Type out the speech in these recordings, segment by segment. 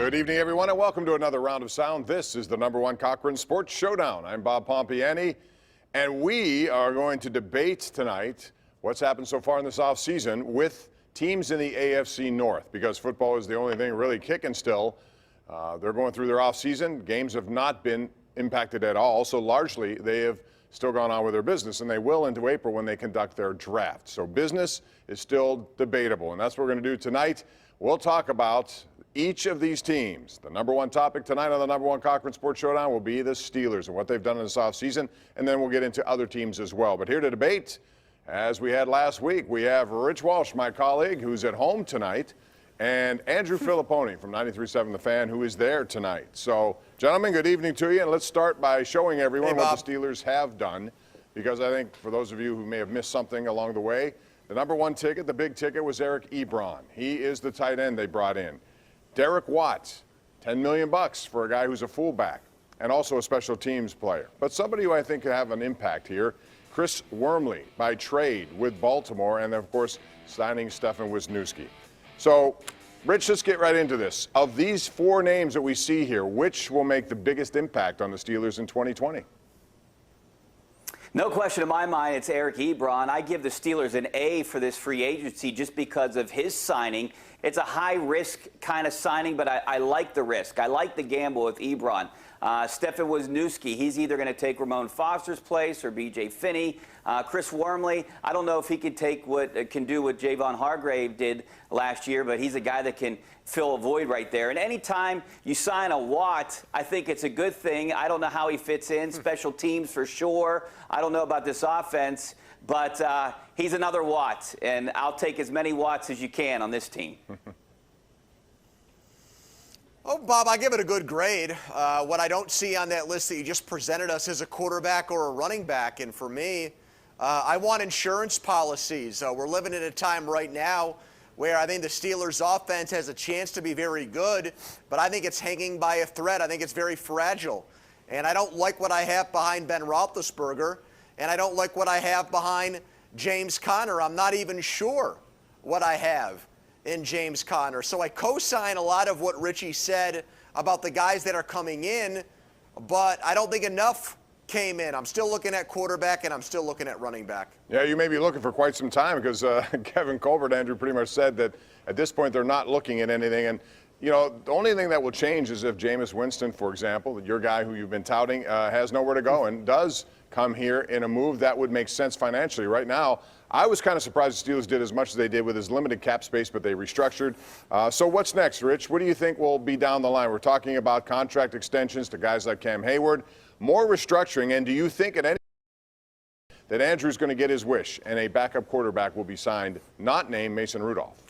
Good evening, everyone, and welcome to another round of sound. This is the #1 Cochran Sports Showdown. I'm Bob Pompeani, and we are going to debate tonight what's happened so far in this offseason with teams in the AFC North, because football is the only thing really kicking still. They're going through their offseason. Games have not been impacted at all, so largely they have still gone on with their business, and they will into April when they conduct their draft. So business is still debatable, and that's what we're going to do tonight. We'll talk about each of these teams. The #1 topic tonight on the #1 Cochran Sports Showdown will be the Steelers and what they've done in this offseason, and then we'll get into other teams as well. But here to debate, as we had last week, we have Rich Walsh, my colleague, who's at home tonight, and Andrew Fillipponi from 93.7 The Fan, who is there tonight. So, gentlemen, good evening to you, and let's start by showing everyone what the Steelers have done, because I think for those of you who may have missed something along the way, the #1 ticket, the big ticket, was Eric Ebron. He is the tight end they brought in. Derek Watt, $10 million for a guy who's a fullback and also a special teams player. But somebody who I think could have an impact here, Chris Wormley, by trade with Baltimore, and of course signing Stefan Wisniewski. So, Rich, let's get right into this. Of these four names that we see here, which will make the biggest impact on the Steelers in 2020? No question in my mind, it's Eric Ebron. I give the Steelers an A for this free agency just because of his signing. It's a high-risk kind of signing, but I like the risk. I like the gamble with Ebron. Stefan Wisniewski, he's either going to take Ramon Foster's place or B.J. Finney. Chris Wormley, I don't know if he can do what Jayvon Hargrave did last year, but he's a guy that can fill a void right there. And anytime you sign a Watt, I think it's a good thing. I don't know how he fits in. Special teams for sure. I don't know about this offense, but he's another Watt, and I'll take as many Watts as you can on this team. Oh, Bob, I give it a good grade. What I don't see on that list that you just presented us is a quarterback or a running back. And for me, I want insurance policies. We're living in a time right now where I think the Steelers' offense has a chance to be very good, but I think it's hanging by a thread. I think it's very fragile. And I don't like what I have behind Ben Roethlisberger, and I don't like what I have behind James Conner. I'm not even sure what I have in James Conner. So I co-sign a lot of what Richie said about the guys that are coming in, but I don't think enough came in. I'm still looking at quarterback, and I'm still looking at running back. Yeah, you may be looking for quite some time, because Kevin Colbert, Andrew, pretty much said that at this point they're not looking at anything. And, you know, the only thing that will change is if Jameis Winston, for example, your guy who you've been touting, has nowhere to go and does come here in a move that would make sense financially. Right now, I was kind of surprised the Steelers did as much as they did with his limited cap space, but they restructured. So what's next, Rich? What do you think will be down the line? We're talking about contract extensions to guys like Cam Hayward, more restructuring, and do you think at any that Andrew's going to get his wish and a backup quarterback will be signed, not named Mason Rudolph?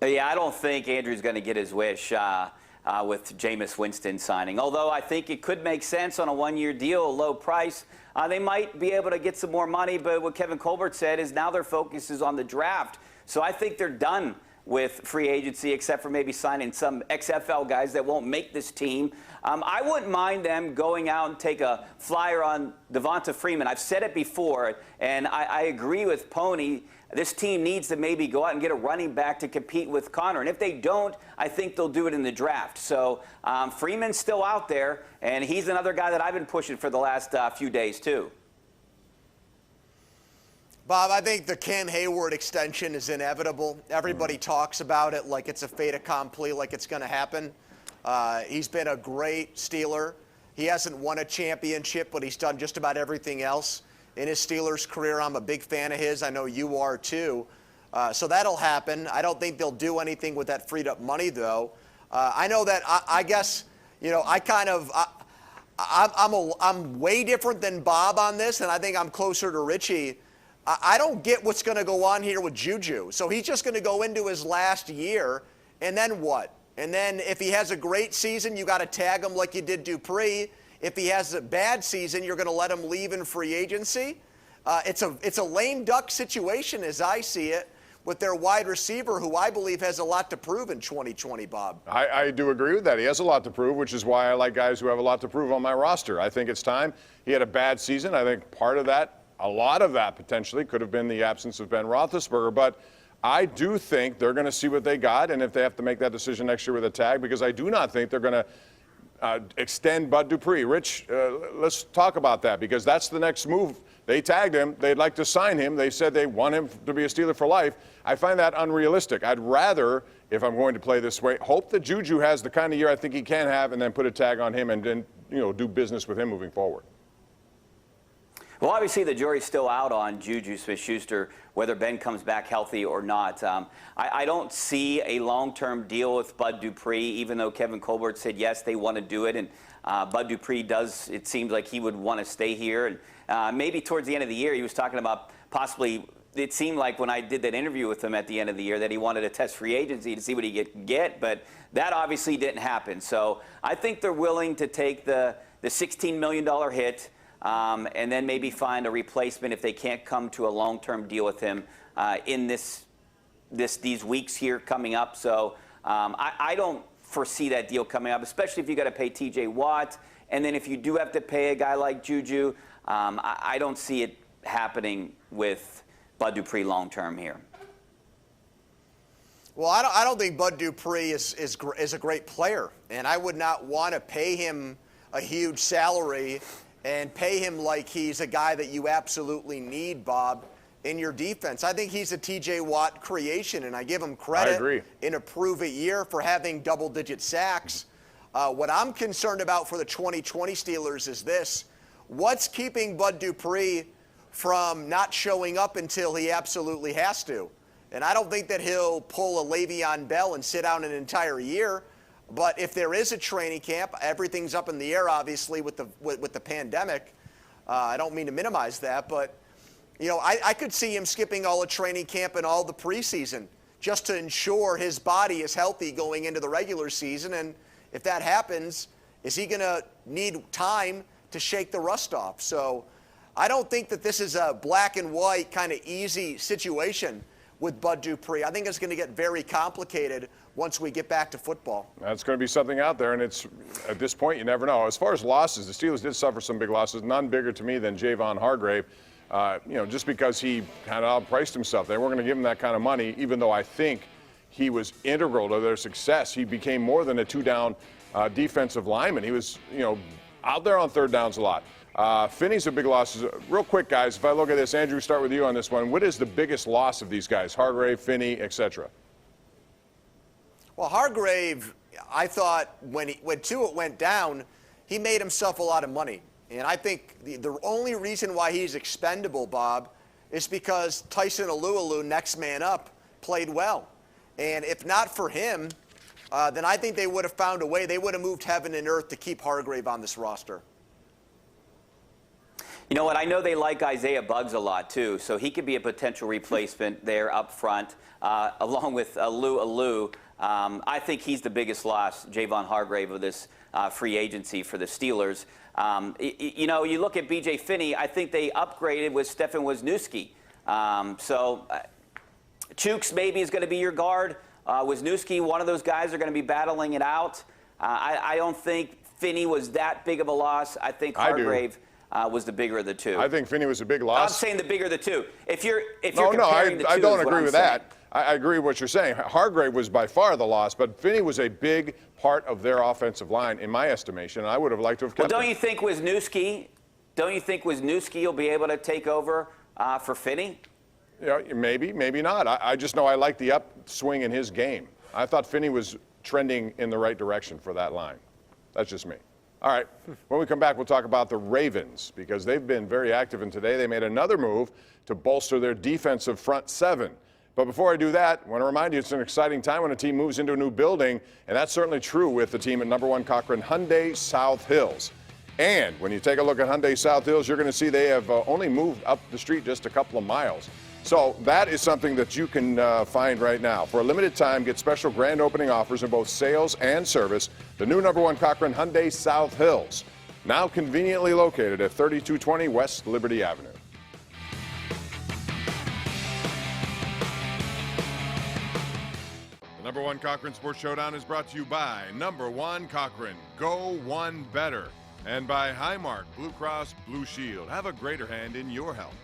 Yeah, I don't think Andrew's going to get his wish with Jameis Winston signing, although I think it could make sense on a one-year deal, a low price. They might be able to get some more money, but what Kevin Colbert said is now their focus is on the draft. So I think they're done with free agency, except for maybe signing some XFL guys that won't make this team. I wouldn't mind them going out and take a flyer on Devonta Freeman. I've said it before, and I agree with Pony. This team needs to maybe go out and get a running back to compete with Conner. And if they don't, I think they'll do it in the draft. So Freeman's still out there, and he's another guy that I've been pushing for the last few days, too. Bob, I think the Cam Hayward extension is inevitable. Everybody talks about it like it's a fait accompli, like it's going to happen. He's been a great Steeler. He hasn't won a championship, but he's done just about everything else in his Steelers career. I'm a big fan of his. I know you are too. So that'll happen. I don't think they'll do anything with that freed up money, though. I know that I guess, you know, I'm way different than Bob on this, and I think I'm closer to Richie. I don't get what's going to go on here with Juju. So he's just going to go into his last year, and then what? And then if he has a great season, you got to tag him like you did Dupree. If he has a bad season, you're going to let him leave in free agency. It's a lame duck situation as I see it with their wide receiver, who I believe has a lot to prove in 2020, Bob. I do agree with that. He has a lot to prove, which is why I like guys who have a lot to prove on my roster. I think it's time. He had a bad season. I think part of that, a lot of that potentially, could have been the absence of Ben Roethlisberger. But I do think they're going to see what they got, and if they have to make that decision next year with a tag, because I do not think they're going to extend Bud Dupree. Rich, let's talk about that, because that's the next move. They tagged him. They'd like to sign him. They said they want him to be a Steeler for life. I find that unrealistic. I'd rather, if I'm going to play this way, hope that Juju has the kind of year I think he can have, and then put a tag on him and then, do business with him moving forward. Well, obviously, the jury's still out on Juju Smith-Schuster, whether Ben comes back healthy or not. I don't see a long-term deal with Bud Dupree, even though Kevin Colbert said, yes, they want to do it. And Bud Dupree does, it seems like he would want to stay here. And maybe towards the end of the year, he was talking about possibly, it seemed like when I did that interview with him at the end of the year, that he wanted to test free agency to see what he could get. But that obviously didn't happen. So I think they're willing to take the $16 million hit. And then maybe find a replacement if they can't come to a long-term deal with him in these weeks here coming up. So I don't foresee that deal coming up, especially if you got to pay T.J. Watt. And then if you do have to pay a guy like Juju, I don't see it happening with Bud Dupree long-term here. Well, I don't think Bud Dupree is a great player, and I would not want to pay him a huge salary and pay him like he's a guy that you absolutely need, Bob, in your defense. I think he's a T.J. Watt creation, and I give him credit in a prove-it year for having double-digit sacks. What I'm concerned about for the 2020 Steelers is this. What's keeping Bud Dupree from not showing up until he absolutely has to? And I don't think that he'll pull a Le'Veon Bell and sit out an entire year. But if there is a training camp, everything's up in the air, obviously, with the pandemic. I don't mean to minimize that, but I could see him skipping all the training camp and all the preseason just to ensure his body is healthy going into the regular season. And if that happens, is he going to need time to shake the rust off? So I don't think that this is a black and white kind of easy situation with Bud Dupree. I think it's going to get very complicated once we get back to football. That's going to be something out there, and it's at this point you never know. As far as losses, the Steelers did suffer some big losses, none bigger to me than Jayvon Hargrave. Just because he kind of outpriced himself. They weren't going to give him that kind of money, even though I think he was integral to their success. He became more than a two-down defensive lineman. He was, out there on third downs a lot. Finney's a big loss. Real quick, guys, if I look at this, Andrew, start with you on this one. What is the biggest loss of these guys, Hargrave, Finney, et cetera? Well, Hargrave, I thought when Tua went down, he made himself a lot of money. And I think the only reason why he's expendable, Bob, is because Tyson Alualu, next man up, played well. And if not for him, then I think they would have found a way. They would have moved heaven and earth to keep Hargrave on this roster. You know what? I know they like Isaiah Buggs a lot, too, so he could be a potential replacement there up front, along with Alu. I think he's the biggest loss, Jayvon Hargrave, of this free agency for the Steelers. You look at B.J. Finney, I think they upgraded with Stefan Wisniewski. Chooks maybe is going to be your guard. Wisniewski, one of those guys are going to be battling it out. I don't think Finney was that big of a loss. I think Hargrave was the bigger of the two. I think Finney was a big loss. I'm saying the bigger of the two. If you're I comparing don't agree with that. I agree with what you're saying. Hargrave was by far the loss, but Finney was a big part of their offensive line, in my estimation, and I would have liked to have kept him. Don't you think Wisniewski will be able to take over for Finney? Yeah, maybe, maybe not. I just know I like the upswing in his game. I thought Finney was trending in the right direction for that line. That's just me. All right, when we come back, we'll talk about the Ravens, because they've been very active, and today they made another move to bolster their defensive front seven. But before I do that, I want to remind you it's an exciting time when a team moves into a new building, and that's certainly true with the team at number 1 Cochran Hyundai South Hills. And when you take a look at Hyundai South Hills, you're going to see they have only moved up the street just a couple of miles. So that is something that you can find right now. For a limited time, get special grand opening offers in both sales and service. The new number 1 Cochran Hyundai South Hills, now conveniently located at 3220 West Liberty Avenue. The number 1 Cochran Sports Showdown is brought to you by number 1 Cochran, Go One Better, and by Highmark Blue Cross Blue Shield. Have a greater hand in your health.